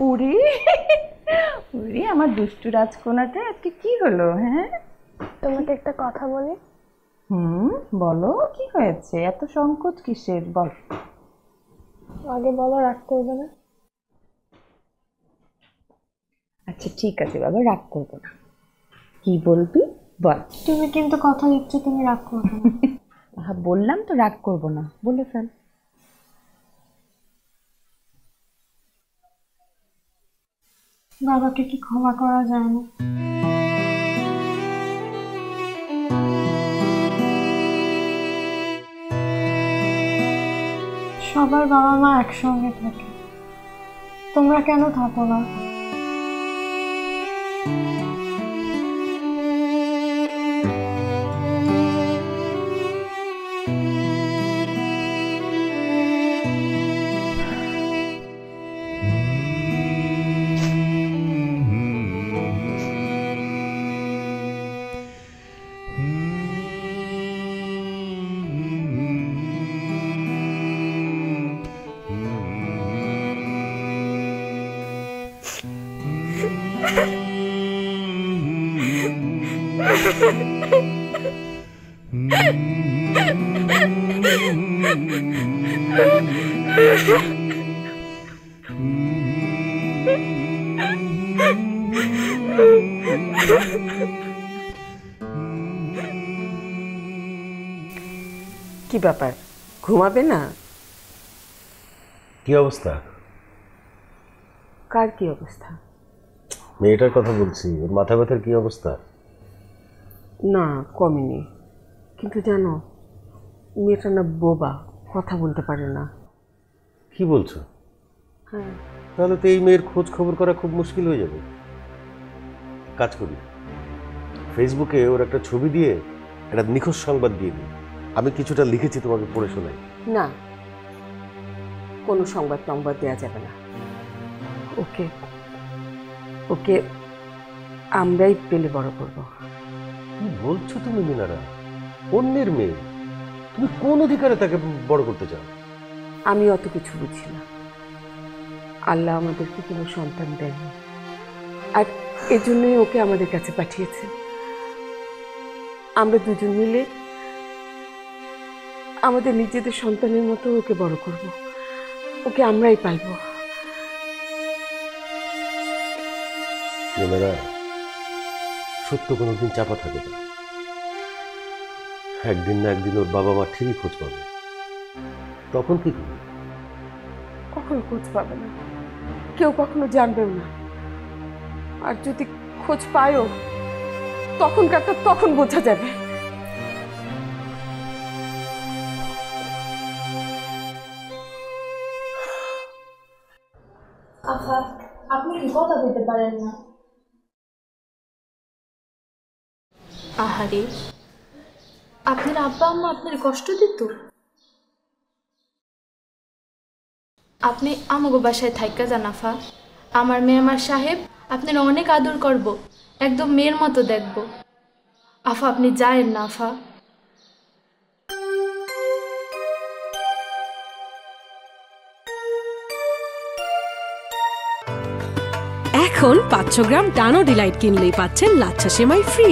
উরি উরি আমার দুষ্টু রাজকন্যাটা আজকে কি হলো? হ্যাঁ, তোমাকে একটা কথা বলি। বলো, কি হয়েছে? এত সংকোচ কিসের? বল। আগে বলো, রাগ করবে না? আচ্ছা ঠিক আছে বাবা, রাগ করবো না। কি বলবি বল। তুমি কিন্তু কথা দিচ্ছ তুমি রাগ করবে না। হ্যাঁ বললাম তো রাগ করবো না, বলে ফেল। বাবাকে কি ক্ষমা করা যায় না? সবার বাবা মা একসঙ্গে থাকে, তোমরা কেন থাকো না? কি ব্যাপার, ঘুমাবে না? কি অবস্থা? কার কি অবস্থা? মেয়েটার কথা বলছি, ওর মাথা ব্যথার কি অবস্থা? না, কমেনি, কিন্তু জানো মেয়েটা না বোবা, কথা বলতে পারে না। কি বলছো? হ্যাঁ। তাহলে তো এই মেয়ের খোঁজ খবর করা খুব মুশকিল হয়ে যাবে। কাজ করি, ফেসবুকে ওর একটা ছবি দিয়ে একটা নিখোঁজ সংবাদ দিয়ে দিই। আমি কিছুটা লিখেছি, তোমাকে পড়ে শোনাই। না, কোনো সংবাদ টংবাদ দেওয়া যাবে না। ওকে ওকে আমরাই পেলে বড় করব। কি বলছো তুমি মিনারা? অন্যের মেয়ে, তুমি কোন অধিকারে তাকে বড় করতে চাও? আমি অত কিছু বুঝি না। আল্লাহ আমাদেরকে কোনো সন্তান দেয়নি, আর এজন্যই ওকে আমাদের কাছে পাঠিয়েছে। আমরা দুজন মিলে আমাদের নিজেদের সন্তানের মতো ওকে বড় করব, ওকে আমরাই পালবো। মিনারা, সত্য কোনোদিন চাপা থাকে না। একদিন না একদিন ওর বাবা মা ঠিকই খোঁজ পাবে, তখন কি করবে? কখনো খোঁজ পাবে না, কেউ কখনো জানবেও না। আর যদি খোঁজ পায়ও, তখনকারটা তখন বোঝা যাবে। আফা, আপনি কি কথা বলতে পারেন না? আহারে, আপনার আব্বা আম্মা আপনার কষ্ট দিত? আপনি আমাগো বাসায় থাইকা যান আফা। আমার মেহমান সাহেব আপনার অনেক আদর করব, একদম মেয়ের মতো দেখব। আফা আপনি যায়েন না আফা। এখন 500 গ্রাম ডানো ডিলাইট কিনলেই পাচ্ছেন লাচ্ছা সেমাই ফ্রি।